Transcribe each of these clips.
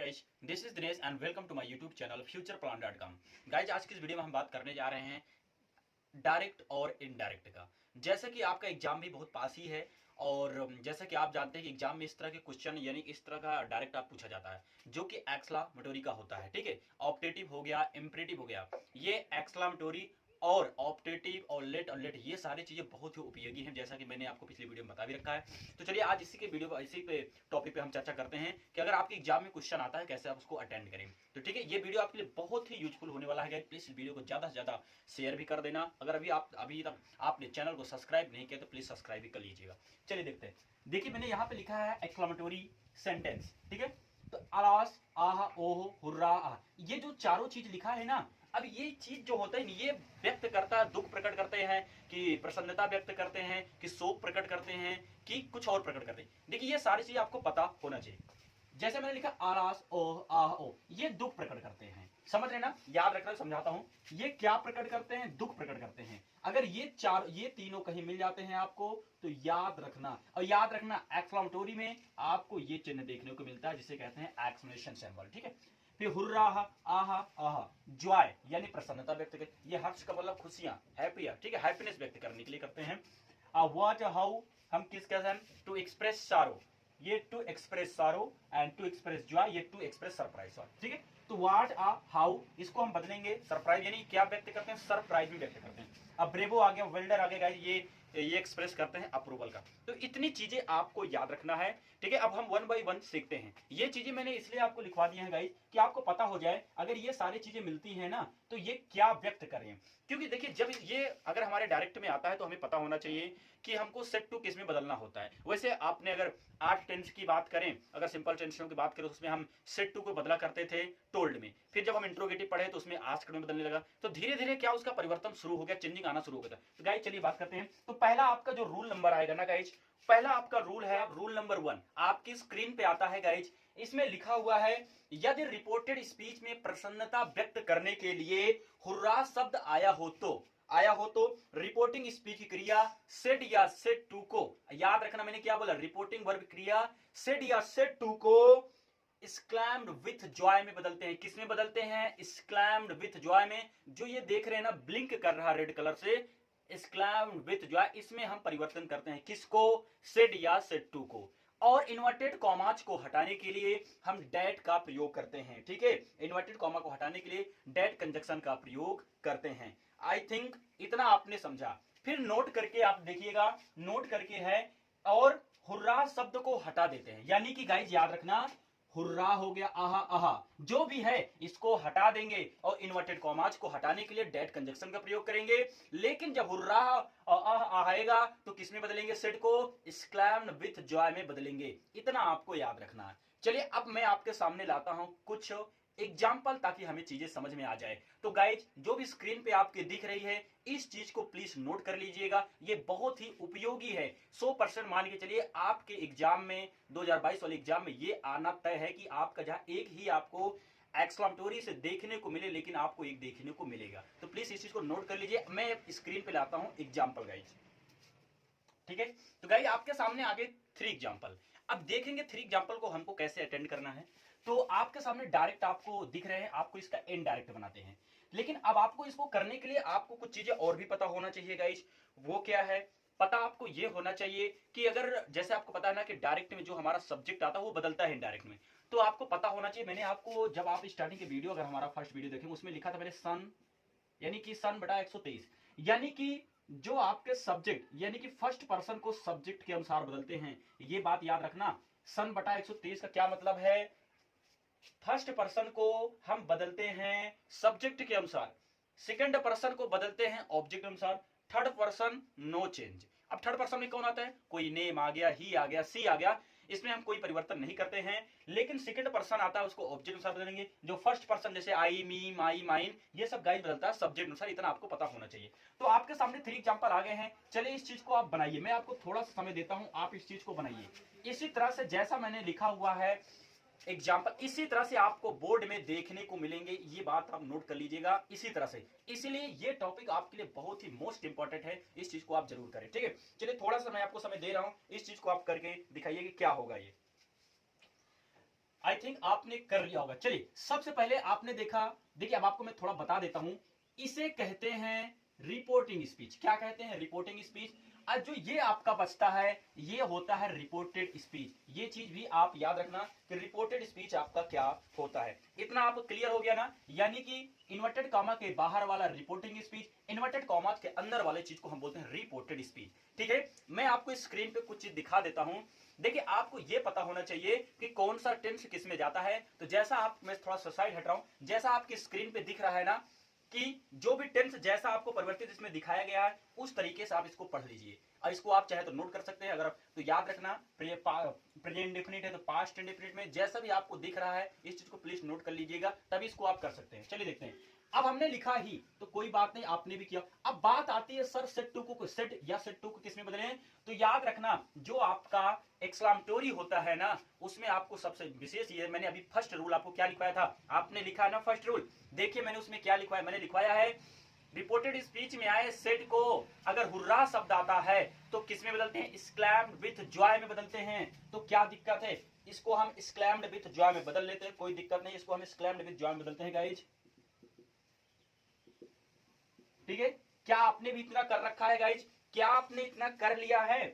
Guys, this is Dinesh and welcome to my YouTube channel futureplan.com। Guys, आज की इस video में हम बात करने जा रहे हैं डायरेक्ट और इनडायरेक्ट का। जैसे कि आपका एग्जाम भी बहुत पास ही है और जैसे कि आप जानते हैं कि एग्जाम में इस तरह के क्वेश्चन यानी इस तरह का डायरेक्ट आप पूछा जाता है जो कि एक्सक्लामेटोरी का होता है। ठीक है, ऑप्टेटिव हो गया, इम्परेटिव हो गया। ये एक्सक्लामेटोरी और ऑप्टेटिव और लेट ये सारी चीजें बहुत ही उपयोगी हैं, जैसा कि मैंने आपको पिछली वीडियो में बता भी रखा है। तो चलिए आज इसी पे टॉपिक पे हम चर्चा करते हैं कि अगर आपके एग्जाम में क्वेश्चन आता है कैसे आप उसको अटेंड करें। तो ठीक है, ये वीडियो आपके लिए बहुत ही यूजफुल होने वाला है। प्लीज इस वीडियो को ज्यादा से ज्यादा शेयर भी कर देना। अगर अभी तक आपने चैनल को सब्सक्राइब नहीं किया तो प्लीज सब्सक्राइब भी कर लीजिएगा। चलिए देखते हैं। देखिए, मैंने यहाँ पे लिखा है एक्सक्लामेटोरी सेंटेंस। ठीक है, तो अलास, आह, ओह, हुर्रा, आह, ये जो चारों चीज लिखा है ना, अब ये चीज जो होता है ये व्यक्त करता है, दुख प्रकट करते हैं कि प्रसन्नता व्यक्त करते हैं कि शोक प्रकट करते हैं कि कुछ और प्रकट करते हैं। देखिए, ये सारी चीज आपको पता होना चाहिए। जैसे मैंने लिखा आलास, ओह, आह, ओह, ये दुख प्रकट करते हैं। समझ रहे ना, याद रखना, समझाता हूं। ये क्या प्रकट करते हैं? दुख प्रकट करते हैं। अगर ये तीनों कहीं मिल जाते हैं आपको तो याद रखना। और याद रखना, एक्सक्लामेटोरी में आपको ये चिन्ह देखने को मिलता है जिसे कहते हैं एक्सक्लेमेशन सिंबल। ठीक है, फिर हुर्रा, आहा, आहा, जॉय यानी प्रसन्नता व्यक्त कर, ये हर्ष का मतलब खुशियां, हैप्पी। ठीक है, हैप्पीनेस व्यक्त करने के लिए करते हैं। व्हाट, हाउ, हम किस कहते हैं? टू एक्सप्रेस सारो, ये टू एक्सप्रेस सारो, एंड टू एक्सप्रेस जॉय, ये टू एक्सप्रेस सरप्राइज। ठीक है, तो व्हाट, हाउ, इसको हम बदलेंगे सरप्राइज, यानी क्या व्यक्त करते हैं? सरप्राइज भी व्यक्त करते हैं। अब ब्रेवो आ गया, वेल्डर आ गया, ये एक्सप्रेस करते हैं अप्रूवल का। तो इतनी चीजें आपको याद रखना है। ठीक है, अब हम वन बाई वन सीखते हैं। ये चीजें मैंने इसलिए आपको लिखवा दी हैं गाइस कि आपको पता हो जाए अगर ये सारी चीजें मिलती हैं ना तो ये क्या व्यक्त करें। क्योंकि देखिए, जब ये अगर हमारे डायरेक्ट में आता है तो हमें पता होना चाहिए कि हमको सेट टू किस में बदलना होता है। वैसे आपने अगर 8 टेंस की बात करें, अगर सिंपल टेंसों की बात करें तो उसमें हम सेट टू को बदला करते थे टोल्ड में। फिर जब हम इंट्रोगेटिव पढ़े तो उसमें आस्क्ड में बदलने लगा। तो धीरे धीरे क्या उसका परिवर्तन शुरू हो गया, चेंजिंग आना शुरू हो गया। तो गाइस चलिए बात करते हैं। तो पहला आपका जो रूल नंबर आएगा ना गाइस, पहला आपका रूल है रूल नंबर 1, आपकी स्क्रीन पे आता है गाइस। इसमें लिखा हुआ है, यदि रिपोर्टेड स्पीच में प्रसन्नता व्यक्त करने के लिए हुर्रा शब्द आया हो तो रिपोर्टिंग स्पीच की क्रिया सेड या सेड टू को, याद रखना मैंने क्या बोला, रिपोर्टिंग वर्ब क्रिया सेड या सेड टू को एक्सक्लेम्ड विथ जॉय में बदलते हैं। किस में बदलते हैं? एक्सक्लेम्ड विथ जॉय में। जो ये देख रहे हैं ना, ब्लिंक कर रहा रेड कलर से, एक्सक्लेम्ड विथ जॉय, इसमें हम परिवर्तन करते हैं। किसको? सेड या सेड टू को। और इन्वर्टेड कॉमाच को हटाने के लिए हम डेट का प्रयोग करते हैं। ठीक है, इन्वर्टेड कॉमा को हटाने के लिए डेट कंजक्शन का प्रयोग करते हैं। आई थिंक इतना आपने समझा। फिर नोट करके आप देखिएगा, नोट करके है और हुर्रा शब्द को हटा देते हैं। यानी कि गाइज याद रखना, हुर्रा हो गया, आहा, आहा, जो भी है इसको हटा देंगे और इन्वर्टेड कॉमाज को हटाने के लिए डेट कंजक्शन का प्रयोग करेंगे। लेकिन जब हुर्रा आएगा तो किसमें बदलेंगे? सेड को एक्सक्लेम्ड विथ जॉय में बदलेंगे। इतना आपको याद रखना है। चलिए अब मैं आपके सामने लाता हूं कुछ एग्जाम्पल ताकि हमें चीजें समझ में आ जाए। तो गाइज, जो भी स्क्रीन पे आपके दिख रही है इस चीज को प्लीज नोट कर लीजिएगा, ये बहुत ही उपयोगी है। 100% मान के चलिए आपके एग्जाम में 2022 वाले एग्जाम में ये आना तय है कि आपका जहां एक ही आपको एक्सक्लामेटोरी से देखने को मिले, लेकिन आपको एक देखने को मिलेगा। तो प्लीज इस चीज को नोट कर लीजिए। मैं स्क्रीन पे लाता हूं एग्जाम्पल गाइज। ठीक है, तो गाइज आपके सामने आगे 3 एग्जाम्पल। अब देखेंगे 3 एग्जाम्पल को हमको कैसे अटेंड करना है। तो आपके सामने डायरेक्ट आपको दिख रहे हैं, आपको इसका इनडायरेक्ट बनाते हैं। लेकिन अब आपको इसको करने के लिए आपको कुछ चीजें और भी पता होना चाहिए गाइज। वो क्या है? पता आपको ये होना चाहिए कि अगर जैसे आपको पता है ना कि डायरेक्ट में जो हमारा सब्जेक्ट आता है वो बदलता है इनडायरेक्ट में। तो आपको पता होना चाहिए, मैंने आपको जब आप स्टार्टिंग की वीडियो, अगर हमारा फर्स्ट वीडियो देखें उसमें लिखा था मैंने सन, यानी कि सन बटा 123, यानी कि जो आपके सब्जेक्ट यानी कि फर्स्ट पर्सन को सब्जेक्ट के अनुसार बदलते हैं। ये बात याद रखना, सन बटा 123 का क्या मतलब है? फर्स्ट पर्सन को हम बदलते हैं सब्जेक्ट के अनुसार, सेकंड पर्सन को बदलते हैं ऑब्जेक्ट के अनुसार, थर्ड पर्सन नो चेंज। अब थर्ड पर्सन में कौन आता है? कोई नेम आ गया, ही आ गया, सी आ गया, इसमें हम कोई परिवर्तन नहीं करते हैं। लेकिन सेकंड पर्सन आता है, उसको ऑब्जेक्ट अनुसार बदलेंगे। जो फर्स्ट पर्सन जैसे आई, मी, माई, माइन, ये सब गाइस बदलता है सब्जेक्ट अनुसार। इतना आपको पता होना चाहिए। तो आपके सामने 3 एग्जांपल आ गए हैं। चलिए इस चीज को आप बनाइए, मैं आपको थोड़ा सा समय देता हूं, आप इस चीज को बनाइए इसी तरह से जैसा मैंने लिखा हुआ है एग्जाम्पल। इसी तरह से आपको बोर्ड में देखने को मिलेंगे, ये बात आप नोट कर लीजिएगा इसी तरह से। इसलिए ये टॉपिक आपके लिए बहुत ही मोस्ट इंपॉर्टेंट है, इस चीज को आप जरूर करें। ठीक है, चलिए थोड़ा सा मैं आपको समय दे रहा हूं, इस चीज को आप करके दिखाइए कि क्या होगा ये। आई थिंक आपने कर लिया होगा। चलिए सबसे पहले आपने देखा, देखिए अब आपको मैं थोड़ा बता देता हूं, इसे कहते हैं रिपोर्टिंग स्पीच। क्या कहते हैं? Reporting speech. आज जो ये आपका बचता है ये होता है रिपोर्टेड स्पीच। ये चीज भी आप याद रखना कि रिपोर्टेड स्पीच आपका क्या होता है। इतना आपको क्लियर हो गया ना? यानी कि इन्वर्टेड कॉमा के बाहर वाला रिपोर्टिंग स्पीच, इन्वर्टेड कॉमा के अंदर वाले चीज को हम बोलते हैं रिपोर्टेड स्पीच। ठीक है, मैं आपको स्क्रीन पे कुछ चीज दिखा देता हूं। देखिए आपको ये पता होना चाहिए कि कौन सा टेंस किस में जाता है। तो जैसा आप, मैं थोड़ा सा साइड हट रहा हूं, जैसा आपकी स्क्रीन पे दिख रहा है ना कि जो भी टेंस जैसा आपको परिवर्तित इसमें दिखाया गया है उस तरीके से आप इसको पढ़ लीजिए। और इसको आप चाहे तो नोट कर सकते हैं। अगर तो याद रखना प्रेजेंट इंडेफिनिट है तो पास्ट इंडेफिनिट में जैसा भी आपको दिख रहा है इस चीज को प्लीज नोट कर लीजिएगा, तभी इसको आप कर सकते हैं। चलिए देखते हैं। अब हमने लिखा ही तो कोई बात नहीं, आपने भी किया। अब बात आती है सर सेट टू को सेट या सेट टू को किस में बदले? तो याद रखना जो आपका एक्सक्लामेटोरी होता है ना उसमें आपको सबसे विशेष ये, मैंने अभी फर्स्ट रूल आपको क्या लिखवाया था, आपने लिखा है ना फर्स्ट रूल। देखिए मैंने उसमें क्या लिखवाया, मैंने लिखवाया है रिपोर्टेड स्पीच में आए सेट को अगर हुर्रा शब्द आता है तो किस में बदलते हैं? एक्सक्लेम्ड विथ जॉय में बदलते हैं। तो क्या दिक्कत है? इसको हम एक्सक्लेम्ड विथ जॉय में बदल लेते हैं, कोई दिक्कत नहीं, इसको हम एक्सक्लेम्ड विथ जॉय में बदलते हैं गाइज। ठीक है, क्या आपने भी इतना कर रखा है गाइज? क्या आपने इतना कर लिया है?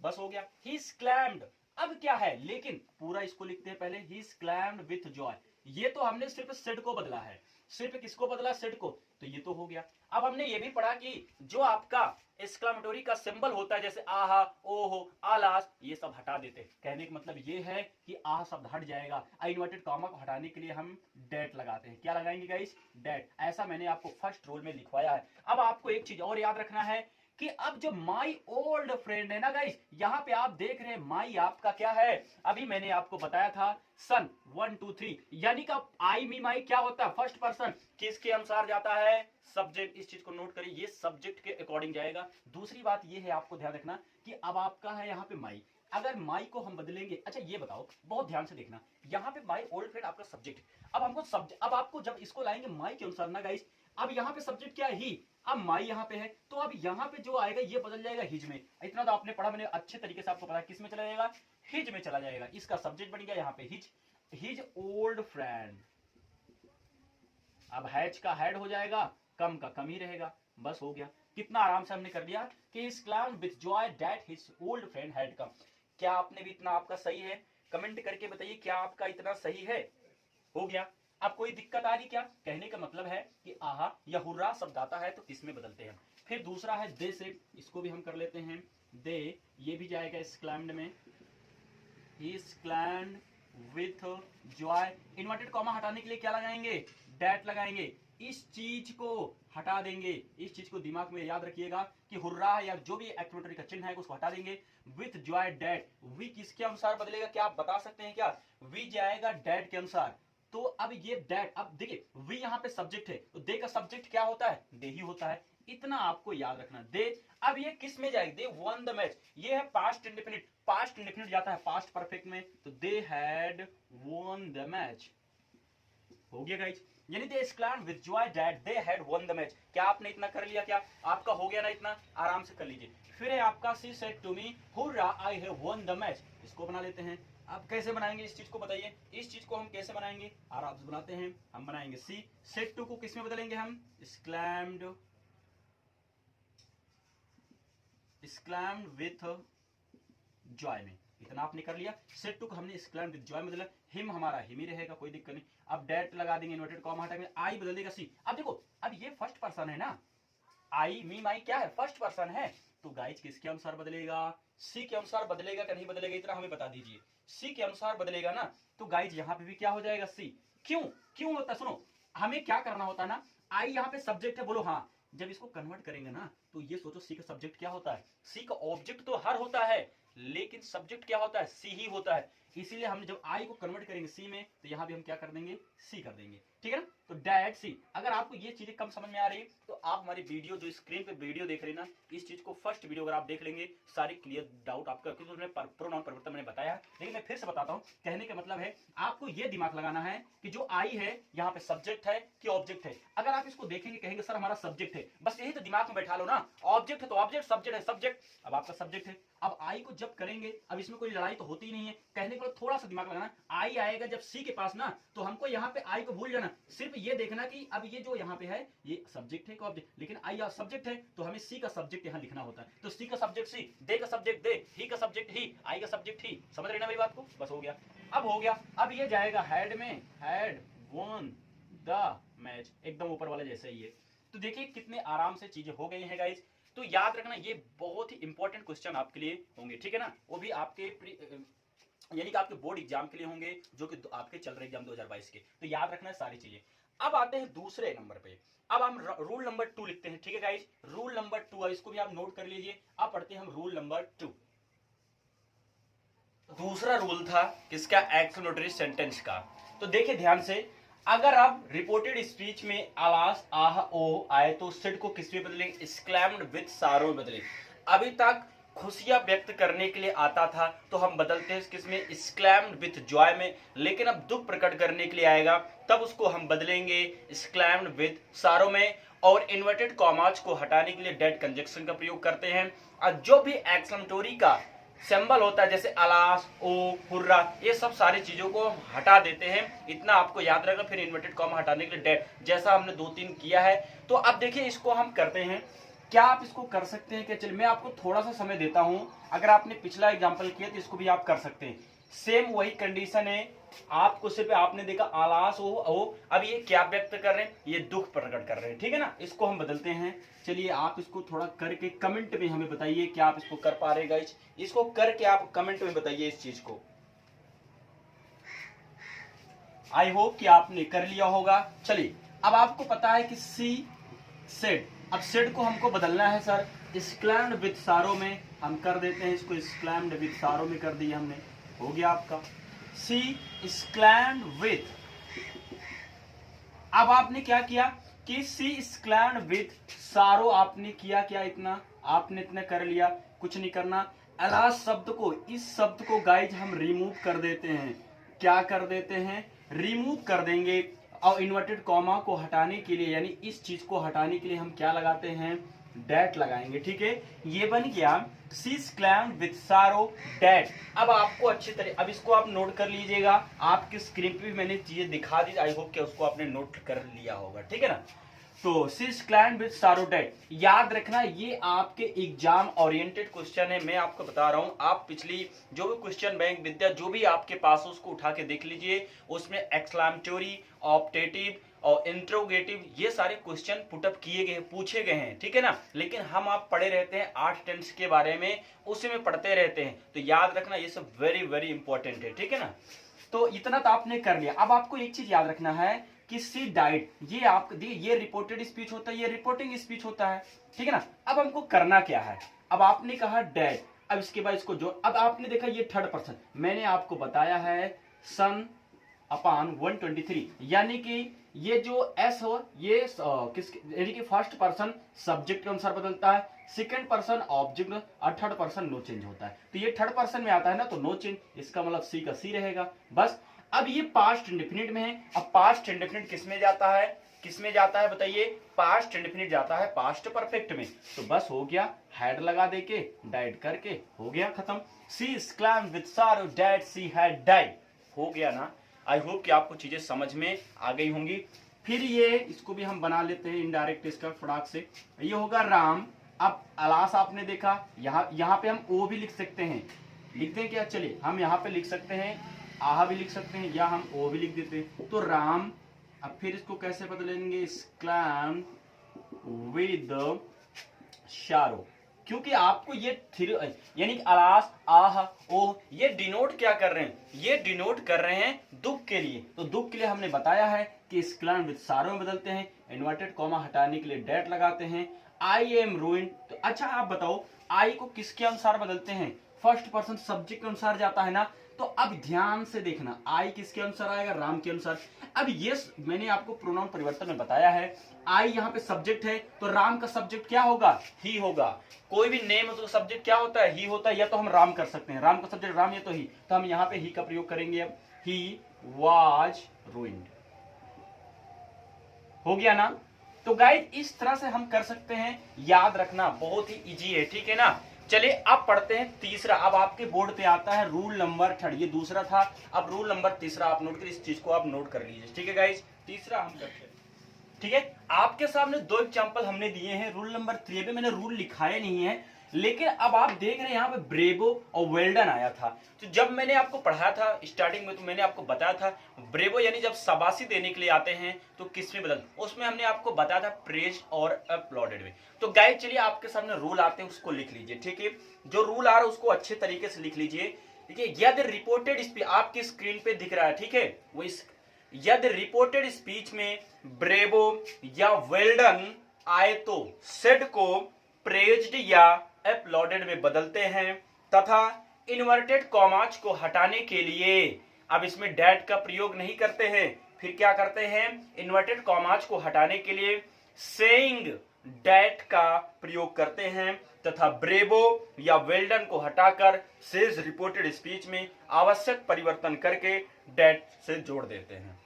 बस हो गया। ही क्लैम्ड, अब क्या है, लेकिन पूरा इसको लिखते हैं पहले, ही क्लैम्ड विथ जॉय। ये तो हमने सिर्फ सेड को बदला है, सिर्फ किसको बदला? सेड को। तो ये तो हो गया। अब हमने ये भी पढ़ा कि जो आपका एक्सक्लामेटोरी का सिंबल होता है जैसे आहा, ओहो, आलास, ये सब हटा देते। कहने का मतलब ये है कि आह शब्द हट जाएगा। इन्वर्टेड कॉमा को हटाने के लिए हम डेट लगाते हैं। क्या लगाएंगे गाइस? डेट। ऐसा मैंने आपको फर्स्ट रूल में लिखवाया है। अब आपको एक चीज और याद रखना है कि अब जो माई ओल्ड फ्रेंड है ना गाइस, यहां पे आप देख रहे हैं माई आपका क्या है? अभी मैंने आपको बताया था सन 1 2 3, यानी कि आई मी माई क्या होता है? First person. किसके अनुसार जाता है? सब्जेक्ट। इस चीज को नोट करिए, ये सब्जेक्ट के अकॉर्डिंग जाएगा। दूसरी बात ये है आपको ध्यान रखना कि अब आपका है यहाँ पे माई, अगर माई को हम बदलेंगे, अच्छा ये बताओ बहुत ध्यान से देखना, यहाँ पे माई ओल्ड फ्रेंड आपका सब्जेक्ट। अब हमको सब्जेक्ट, अब आपको जब इसको लाएंगे माई के अनुसार ना गाइस, अब यहाँ पे सब्जेक्ट क्या है? ही। अब माई यहाँ पे है तो अब यहाँ पे जो आएगा ये बदल जाएगा हिज में। इतना तो आपने पढ़ा, मैंने अच्छे तरीके से आपको पता, किस में चला जाएगा? हिज में चला जाएगा। इसका सब्जेक्ट बन गया यहाँ पे हिज, हिज ओल्ड फ्रेंड। अब हैज का हैड हो जाएगा, कम का कम ही रहेगा। बस हो गया। कितना आराम से हमने कर दिया कि इस cloud with joy that his old friend had come. क्या आपने भी इतना आपका सही है? कमेंट करके बताइए क्या आपका इतना सही है? हो गया। अब कोई दिक्कत आ रही क्या? कहने का मतलब है कि आहा या हुर्रा शब्द आता है तो किस में बदलते हैं। फिर दूसरा है दे से, इसको भी हम कर लेते हैं दे, ये भी जाएगा एक्सक्लैम्ड में। ही एक्सक्लैम्ड विथ जॉय। इन्वर्टेड कॉमा हटाने के लिए क्या लगाएंगे? डैट लगाएंगे। इस चीज को हटा देंगे। इस चीज को दिमाग में याद रखिएगा कि हुर्रा या जो भी एक्सक्लेमेटरी का चिन्ह है उसको हटा देंगे। विथ जॉय डैट, वी किसके अनुसार बदलेगा? क्या आप बता सकते हैं क्या? वी जाएगा डैट के अनुसार। तो अब ये डैट, अब देखिए वी यहाँ पे सब्जेक्ट है तो दे का सब्जेक्ट क्या होता है? दे ही होता है। इतना आपको याद रखना। दे, अब ये किस में जाएगी? दे वन द मैच। ये है पास्ट इंडेफिनिट, पास्ट इंडेफिनिट जाता है पास्ट परफेक्ट में, तो they had won the match. हो गया गाइस, यानी they exclaimed with joy that they had won the match. क्या आपने इतना कर लिया? क्या आपका हो गया ना? इतना आराम से कर लीजिए। फिर है आपका she said to me hurrah I have won the match. इसको बना लेते हैं। अब कैसे बनाएंगे इस चीज को बताइए? इस चीज को हम कैसे बनाएंगे? आराम से बनाते हैं। हम बनाएंगे सी सेड टू को किस में बदलेंगे? हम एक्सक्लेम्ड, एक्सक्लेम्ड विथ जॉय में। इतना आपने कर लिया। सेट टू को हमने एक्सक्लेम्ड विथ जॉय में बदला। हिम हमारा हिम ही रहेगा, कोई दिक्कत नहीं। अब डैट लगा देंगे, इन्वर्टेड कॉमा हटाएंगे, आई बदल देगा सी। अब देखो अब ये फर्स्ट पर्सन है ना, आई मी माई क्या है? फर्स्ट पर्सन है। तो गाइज किसके अनुसार बदलेगा? सी के अनुसार बदलेगा कि नहीं बदलेगा? इतना हमें बता दीजिए। सी के अनुसार बदलेगा ना, तो गाइज यहाँ पे भी क्या हो जाएगा? सी। क्यों क्यों होता? सुनो, हमें क्या करना होता ना, आई यहाँ पे सब्जेक्ट है, बोलो हाँ। जब इसको कन्वर्ट करेंगे ना तो ये सोचो सी का सब्जेक्ट क्या होता है? सी का ऑब्जेक्ट तो हर होता है लेकिन सब्जेक्ट क्या होता है? सी ही होता है। इसीलिए हम जब आई को कन्वर्ट करेंगे सी में तो यहां भी हम क्या कर देंगे? सी कर देंगे। ठीक है ना? तो डैट सी। अगर आपको ये चीजें कम समझ में आ रही है तो आप हमारी वीडियो जो स्क्रीन पे वीडियो देख रहे हैं ना, इस चीज को फर्स्ट वीडियो अगर आप देख लेंगे सारी क्लियर डाउट आपका, क्योंकि उसमें प्रोनाउन परिवर्तन मैंने बताया है। लेकिन मैं फिर से बताता हूं, कहने का मतलब है आपको ये दिमाग लगाना है कि जो आई है यहाँ पे सब्जेक्ट है कि ऑब्जेक्ट है। अगर आप इसको देखेंगे कहेंगे सर हमारा सब्जेक्ट है, बस यही तो दिमाग में बैठा लो ना। ऑब्जेक्ट है तो ऑब्जेक्ट, सब्जेक्ट है सब्जेक्ट। अब आपका सब्जेक्ट है। अब आई को जब करेंगे, अब इसमें कोई लड़ाई तो होती ही नहीं है। कहने का पर थोड़ा सा दिमाग लगाना, आई आएगा जब सी के पास ना, तो हमको यहाँ पे आई को भूल जाना, सिर्फ ये देखना कि अब ये जो यहाँ पे है ये सब्जेक्ट है ऑब्जेक्ट, लेकिन आई सब्जेक्ट है तो हमें सी का सब्जेक्ट यहाँ लिखना होता है। तो सी का सब्जेक्ट सी, दे का सब्जेक्ट दे, ही का सब्जेक्ट ही, आई का सब्जेक्ट ही। समझ रहे ना मेरी बात को? बस हो गया। अब हो गया, अब ये जाएगा हेड में, हैड वन द मैच, एकदम ऊपर वाले जैसे ही है। तो देखिए कितने आराम से चीजें हो गई हैं गाइस। तो याद रखना ये बहुत ही इंपॉर्टेंट क्वेश्चन आपके लिए होंगे, ठीक है ना, वो भी आपके यानी कि आपके बोर्ड एग्जाम के लिए होंगे, जो कि आपके चल रहे एग्जाम 2022 के। तो याद रखना है सारी चीजें। अब आते हैं दूसरे नंबर पे, अब हम रूल नंबर 2 लिखते हैं, ठीक है गाइस। रूल नंबर 2 इसको भी आप नोट कर लीजिए। अब पढ़ते हैं हम रूल नंबर 2। दूसरा रूल था किसका? एक्सक्लेमेटरी सेंटेंस का। तो देखिए ध्यान से, अगर आप रिपोर्टेड स्पीच में आलास आह ओ आए तो सिड को किस में बदलेंगे? एक्सक्लेम्ड विद सारो में बदलेंगे। अभी तक खुशियां व्यक्त करने के लिए आता था तो हम बदलते हैं किसमें? एक्सक्लेम्ड विद जॉय में। लेकिन अब दुख प्रकट करने के लिए आएगा तब उसको हम बदलेंगे एक्सक्लेम्ड विद सारो में। और इन्वर्टेड कॉमास को हटाने के लिए डेट कंजक्शन का प्रयोग करते हैं। और जो भी एक्सक्लेमेटरी का सिंबल होता है जैसे अलास, ओ, हुर्रा, ये सब सारी चीजों को हटा देते हैं। इतना आपको याद रहेगा। फिर इन्वर्टेड कॉमा हटाने के लिए डेट, जैसा हमने 2-3 किया है। तो अब देखिए इसको हम करते हैं। क्या आप इसको कर सकते हैं? क्या चलिए मैं आपको थोड़ा सा समय देता हूं। अगर आपने पिछला एग्जाम्पल किया तो इसको भी आप कर सकते हैं। सेम वही कंडीशन है। आपको सिर्फ आपने देखा आलास ओ, अब ये क्या व्यक्त कर रहे हैं? ये दुख प्रकट कर रहे हैं, ठीक है ना। इसको हम बदलते हैं। चलिए आप इसको थोड़ा करके कमेंट में हमें बताइए क्या आप इसको कर पा रहे गाइस। इसको करके आप कमेंट में बताइए इस चीज को। आई होप कि आपने कर लिया होगा। चलिए अब आपको पता है कि सी सेड, अब सेड को हमको बदलना है सर एक्सक्लेम्ड विद सारो में। हम कर देते हैं इसको, एक्सक्लेम्ड विद सारो में कर दिया हमने, हो गया आपका सी एक्सक्लेम्ड विद। अब आपने क्या किया कि सी एक्सक्लेम्ड विद सारो आपने किया, क्या इतना आपने इतना कर लिया, कुछ नहीं करना। अलास शब्द को, इस शब्द को गाइज हम रिमूव कर देते हैं। क्या कर देते हैं? रिमूव कर देंगे। और इन्वर्टेड कॉमा को हटाने के लिए, यानी इस चीज को हटाने के लिए हम क्या लगाते हैं? डेट लगाएंगे, ठीक है। ये बन गया सी एक्सक्लेम्ड विद सारो डेट। अब आपको अच्छी तरह, अब इसको आप नोट कर लीजिएगा। आपकी स्क्रीन पे भी मैंने चीजें दिखा दी, आई होप कि उसको आपने नोट कर लिया होगा, ठीक है ना। तो सी एक्सक्लेम्ड विद सारो डेट, याद रखना ये आपके एग्जाम ओरिएंटेड क्वेश्चन है। मैं आपको बता रहा हूं, आप पिछली जो भी क्वेश्चन बैंक विद्या जो भी आपके पास उसको उठा के देख लीजिए। उसमें एक्सक्लेमेटरी, ऑप्टेटिव और इंट्रोगेटिव ये सारे क्वेश्चन पुटअप किए गए, पूछे गए हैं, ठीक है ना। लेकिन हम आप पढ़े रहते हैं 8 टेंस के बारे में, उसी में पढ़ते रहते हैं। तो याद रखना ये सब वेरी वेरी इंपॉर्टेंट है, ठीक है ना। तो इतना तो आपने कर लिया। अब आपको एक चीज याद रखना है कि सी डाइट, ये आप ये रिपोर्टेड स्पीच होता है, ये रिपोर्टिंग स्पीच होता है, ठीक है ना। अब हमको करना क्या है? अब आपने कहा डेड, अब इसके बाद इसको जो, अब आपने देखा ये थर्ड पर्सन, मैंने आपको बताया है सन अपॉन 123, यानी कि ये जो एस हो ये किस, यानी कि फर्स्ट पर्सन सब्जेक्ट के अनुसार बदलता है, सेकंड पर्सन ऑब्जेक्ट और थर्ड पर्सन नो चेंज होता है। तो ये थर्ड पर्सन में आता है ना, तो नो चेंज, इसका मतलब सी का सी रहेगा बस। अब ये पास्ट इंडेफिनिट में है। अब पास्ट इंडेफिनिट किस में जाता है? किस में जाता है बताइए? पास्ट इंडेफिनिट जाता है पास्ट परफेक्ट में। तो बस हो गया, हैड लगा देके डाइड करके हो गया खत्म। She exclaimed with sorrow that she had died, हो गया ना। आई होप कि आपको चीजें समझ में आ गई होंगी। फिर ये इसको भी हम बना लेते हैं इनडायरेक्ट इसका फटाक से। ये होगा राम। अब अलास आपने देखा, यहाँ पे हम ओ भी लिख सकते हैं, लिखते हैं क्या? चलिए हम यहाँ पे लिख सकते हैं, आहा भी लिख सकते हैं, या हम ओ भी लिख देते हैं। तो राम, अब फिर इसको कैसे बदलेंगे? एक्सक्लेम्ड विद शारो, क्योंकि आपको ये यानी कि अलास, आह, ओ, ये डिनोट क्या कर रहे हैं? ये डिनोट कर रहे हैं दुख के लिए। तो दुख के लिए हमने बताया है कि एक्सक्लेम्ड विद सारो में बदलते हैं, इन्वर्टेड कॉमा हटाने के लिए डेट लगाते हैं। आई एम रूइंड, तो अच्छा आप बताओ आई को किसके अनुसार बदलते हैं? फर्स्ट पर्सन सब्जेक्ट के अनुसार जाता है ना। तो अब ध्यान से देखना, आई किसके अनुसार आएगा? राम के अनुसार। अब ये मैंने आपको प्रोनाउन परिवर्तन में बताया है, आई यहाँ पे सब्जेक्ट है तो राम का सब्जेक्ट क्या होगा? ही होगा। कोई भी नेम हो तो सब्जेक्ट क्या होता है? ही होता है। या तो हम राम कर सकते हैं, राम का सब्जेक्ट राम, या तो ही, तो हम यहाँ पे ही का प्रयोग करेंगे। अब ही वाज रूइंड, हो गया ना। तो गाइस इस तरह से हम कर सकते हैं, याद रखना बहुत ही इजी है, ठीक है ना। चलिए अब पढ़ते हैं तीसरा। अब आपके बोर्ड पे आता है रूल नंबर 3, ये दूसरा था, अब रूल नंबर तीसरा आप नोट करिए, इस चीज को आप नोट कर लीजिए, ठीक है गाइज। तीसरा हम करते हैं, ठीक है। आपके सामने 2 एग्जांपल हमने दिए हैं। रूल नंबर 3 में मैंने रूल लिखाया नहीं है, लेकिन अब आप देख रहे हैं यहाँ पे ब्रेवो और वेल्डन आया था। तो जब मैंने आपको पढ़ाया था स्टार्टिंग में, तो मैंने आपको बताया था ब्रेवो यानी जब शाबाशी देने के लिए आते हैं तो किस में बदल, उसमें हमने आपको बताया था प्रेज और अपलॉडेड में। तो गाइस चलिए आपके सामने रूल आते हैं, उसको लिख लीजिए, ठीक है। जो रूल आ रहा है उसको अच्छे तरीके से लिख लीजिए, देखिए। यदि रिपोर्टेड स्पीच आपकी स्क्रीन पे दिख रहा है, ठीक है, वो यदि रिपोर्टेड स्पीच में ब्रेवो या वेल्डन आए तो सेड को प्रेज्ड या अपलॉडेड में बदलते हैं, तथा इन्वर्टेड कॉमाच को हटाने के लिए अब इसमें डैट का प्रयोग नहीं करते हैं, फिर क्या करते हैं, इन्वर्टेड कॉमाच को हटाने के लिए सेइंग डैट का प्रयोग करते हैं, तथा ब्रेवो या वेल्डन को हटाकर शेष रिपोर्टेड स्पीच में आवश्यक परिवर्तन करके डैट से जोड़ देते हैं।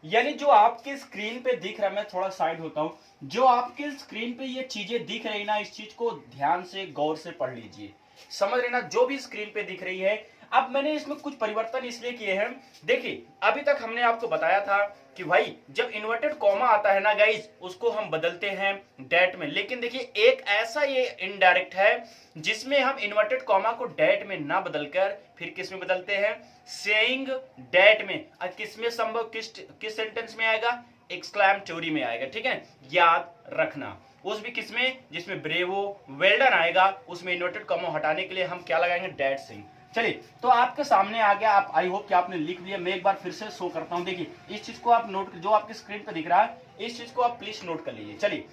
यानी जो आपके स्क्रीन पे दिख रहा है, मैं थोड़ा साइड होता हूं, जो आपके स्क्रीन पे ये चीजें दिख रही ना, इस चीज को ध्यान से गौर से पढ़ लीजिए, समझ रहे ना, जो भी स्क्रीन पे दिख रही है। अब मैंने इसमें कुछ परिवर्तन इसलिए किए हैं, देखिए अभी तक हमने आपको बताया था कि भाई जब इन्वर्टेड कॉमा आता है ना गाइज, उसको हम बदलते हैं डैट में, लेकिन देखिए एक ऐसा ये इनडायरेक्ट है जिसमें हम इन्वर्टेड कॉमा को डैट में ना बदलकर फिर किस में बदलते हैं, सेइंग डैट में। किस में संभव, किस सेंटेंस में आएगा, एक्सक्लेमेटोरी में आएगा, ठीक है, याद रखना। उस भी किसमें, जिसमें ब्रेवो वेल्डन आएगा, उसमें इन्वर्टेड कॉमा हटाने के लिए हम क्या लगाएंगे, डैट सेइंग। चलिए तो आपके सामने आ गया, आप आई होप कि आपने लिख लिया। मैं एक बार फिर से शो करता हूं, देखिए इस चीज को आप नोट, जो आपकी स्क्रीन पे दिख रहा है इस चीज को आप प्लीज नोट कर लीजिए। चलिए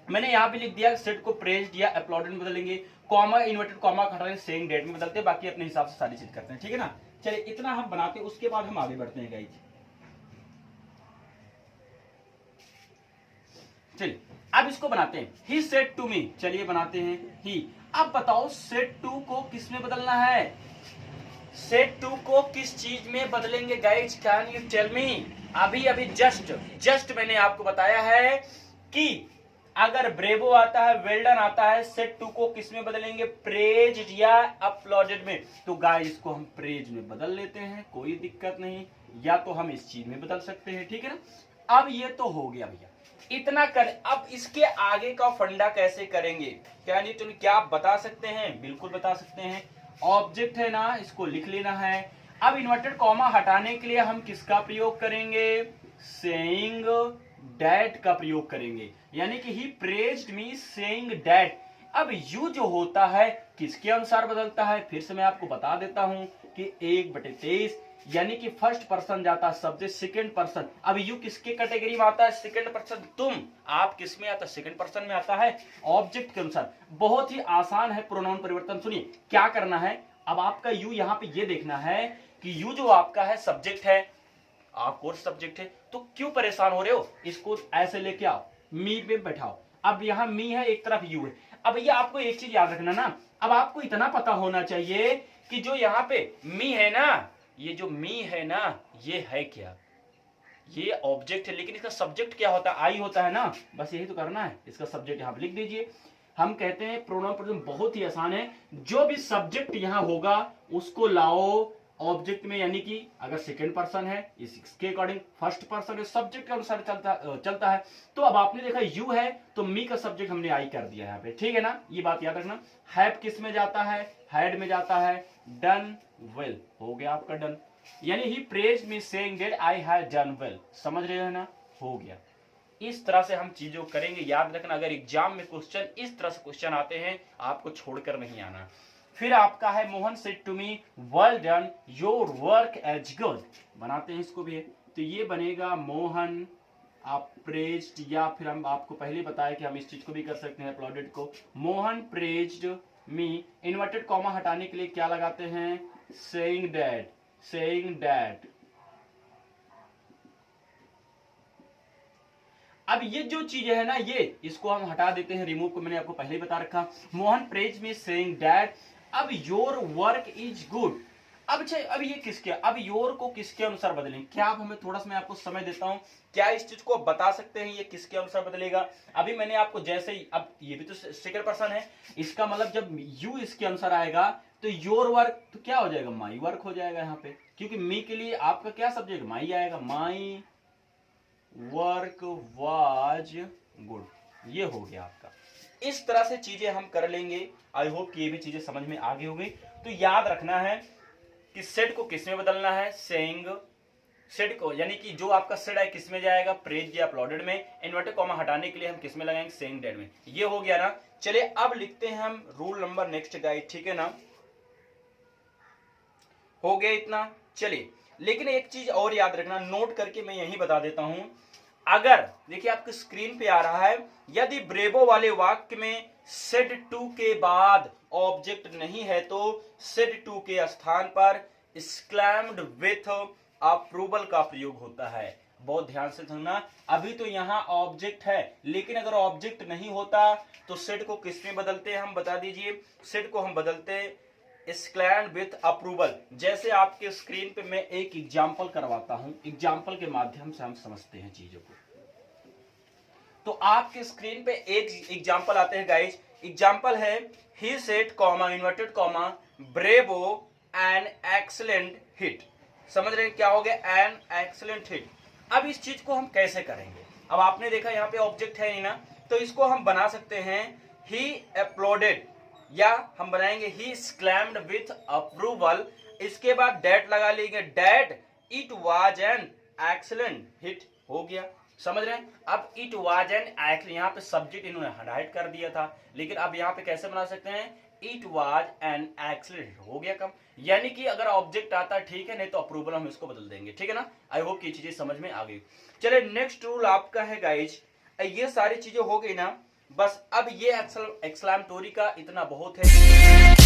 मैंने यहाँ पे लिख दिया, सेट को प्रेज्ड या अपलॉडेड में बदलेंगे, कॉमा इन्वर्टेड कॉमा हटाकर सेइंग डेट में बदलते हैं, बाकी अपने हिसाब से सारी चीज करते हैं, ठीक है ना। चलिए इतना हम बनाते हैं, उसके बाद हम आगे बढ़ते हैं गाइस। चलिए अब इसको बनाते हैं, ही सेड टू मी, चलिए बनाते हैं ही। अब बताओ सेड टू को किस में बदलना है, सेट टू को किस चीज में बदलेंगे guys, can you tell me. अभी अभी जस्ट मैंने आपको बताया है कि अगर ब्रेवो आता है, वेल्डन आता है, सेट टू को किस में बदलेंगे, प्रेज या अपलॉडेड में। तो गाइज इसको हम प्रेज में बदल लेते हैं, कोई दिक्कत नहीं, या तो हम इस चीज में बदल सकते हैं, ठीक है ना। अब ये तो हो गया भैया, इतना कर। अब इसके आगे का फंडा कैसे करेंगे, क्या नहीं, तो क्या आप बता सकते हैं, बिल्कुल बता सकते हैं। ऑब्जेक्ट है ना, इसको लिख लेना है। अब इन्वर्टेड कॉमा हटाने के लिए हम किसका प्रयोग करेंगे, सेइंग डैट का प्रयोग करेंगे, यानी कि ही प्रेज्ड मी सेइंग डैट। अब यू जो होता है किसके अनुसार बदलता है, फिर से मैं आपको बता देता हूं कि 1/23, यानी कि फर्स्ट पर्सन जाता है सब्जेक्ट, सेकंड पर्सन। अब यू किसके कैटेगरी में आता है, सेकंड पर्सन, तुम, आप किस में आता है, सेकंड पर्सन में आता है, ऑब्जेक्ट के अनुसार। बहुत ही आसान है प्रोनाउन परिवर्तन। सुनिए क्या करना है, अब आपका यू यहाँ पे ये देखना है कि यू जो आपका है सब्जेक्ट है, आप कोर्स सब्जेक्ट है, तो क्यों परेशान हो रहे हो, इसको ऐसे लेके आओ, मी पे बैठाओ। अब यहाँ मी है, एक तरफ यू है। अब ये आपको एक चीज याद रखना ना, अब आपको इतना पता होना चाहिए कि जो यहाँ पे मी है ना, ये जो मी है ना, ये है क्या, ये ऑब्जेक्ट है, लेकिन इसका सब्जेक्ट क्या होता है, आई होता है ना, बस यही तो करना है। इसका सब्जेक्ट यहाँ पे लिख दीजिए। हम कहते हैं प्रोनाउन परिवर्तन बहुत ही आसान है, जो भी सब्जेक्ट यहाँ होगा उसको लाओ ऑब्जेक्ट में, यानी कि अगर सेकंड पर्सन है इसके अकॉर्डिंग फर्स्ट पर्सन है, सब्जेक्ट के अनुसार चलता है। तो अब आपने देखा यू है तो मी का सब्जेक्ट हमने आई कर दिया यहाँ पे, ठीक है ना, ये बात याद रखना। हैव किस में जाता है, हैड में जाता है, डन वेल हो गया आपका डन, यानी he praise me saying that I have done well, समझ रहे हो ना, हो गया। इस तरह से हम चीजों करेंगे, याद रखना। अगर एग्जाम में क्वेश्चन इस तरह से क्वेश्चन आते हैं, आपको छोड़कर नहीं आना। फिर आपका है Mohan said to me well done your work as good, बनाते हैं इसको भी, तो ये बनेगा मोहन आप प्रेज्ड, या फिर हम आपको पहले बताया कि हम इस चीज को भी कर सकते हैं अपलॉडेड को, मोहन प्रेज्ड मी, इन्वर्टेड कॉमा हटाने के लिए क्या लगाते हैं, सेइंग डैट। अब ये जो चीजें है ना, ये इसको हम हटा देते हैं, रिमूव को मैंने आपको पहले ही बता रखा। Mohan praise me saying that. अब योर वर्क इज गुड, अब ये किसके, अब योर को किसके अनुसार बदलेंगे, क्या आप हमें थोड़ा सा, मैं आपको समय देता हूं, क्या इस चीज को बता सकते हैं ये किसके अनुसार बदलेगा। अभी मैंने आपको जैसे ही, अब ये भी तो सेकंड पर्सन है, इसका मतलब जब यू इसके अनुसार आएगा तो योर वर्क तो क्या हो जाएगा, माई वर्क हो जाएगा यहाँ पे, क्योंकि मी के लिए आपका क्या सब्जेक्ट माई आएगा, माई वर्क वाज गुड, ये हो गया आपका। इस तरह से चीजें हम कर लेंगे। आई होप कि ये भी चीजें समझ में आ गई होगी। तो याद रखना है कि सेड को किस में बदलना है, सेइंग, सेड को यानी कि जो आपका सेड है किस में जाएगा, प्रेज या अपलोडेड में, इन्वर्टेड कॉमा हटाने के लिए हम किस में लगाएंगे, सेइंग डेड में। ये हो गया ना। चलिए अब लिखते हैं हम रूल नंबर नेक्स्ट गाइड, ठीक है ना, हो गया इतना। चलिए लेकिन एक चीज और याद रखना, नोट करके मैं यही बता देता हूं, अगर देखिए आपकी स्क्रीन पे आ रहा है, यदि ब्रेवो वाले वाक्य में सेड टू के बाद ऑब्जेक्ट नहीं है तो सेड टू के स्थान पर एक्सक्लेम्ड विथ अप्रूवल का प्रयोग होता है। बहुत ध्यान से सुनना, अभी तो यहाँ ऑब्जेक्ट है, लेकिन अगर ऑब्जेक्ट नहीं होता तो सेड को किस में बदलते हैं, हम बता दीजिए। सेड को हम बदलते एक्सक्लेम्ड विथ अप्रूवल। जैसे आपके स्क्रीन पे मैं एक एग्जाम्पल करवाता हूं, एग्जाम्पल के माध्यम से हम समझते हैं चीजों को। तो आपके स्क्रीन पे एक एग्जाम्पल आते हैं गाइज, एग्जाम्पल है he said comma inverted comma bravo an excellent hit. समझ रहे हैं क्या हो गया, एन एक्सलेंट हिट। अब इस चीज को हम कैसे करेंगे, अब आपने देखा यहाँ पे ऑब्जेक्ट है नहीं ना, तो इसको हम बना सकते हैं ही अपलोडेड, या हम बनाएंगे ही स्क्लैम्ड विथ अप्रूवल, इसके बाद डेट लगा लेंगे, that it was an excellent hit, हो गया। समझ रहे हैं, अब इट वाज एन एक्सलेंट, यहाँ पे सब्जेक्ट इन्होंने हाइलाइट कर दिया था, लेकिन अब यहाँ पे कैसे बना सकते हैं, इट वाज एन एक्सलेंट, हो गया कम। यानी कि अगर ऑब्जेक्ट आता है ठीक है, नहीं तो अप्रूवल हम इसको बदल देंगे, ठीक है ना। आई होप ये चीजें समझ में आ गई। चलिए नेक्स्ट रूल आपका है गाइज, ये सारी चीजें हो गई ना, बस अब ये एक्सक्लेमेटोरी का इतना बहुत है।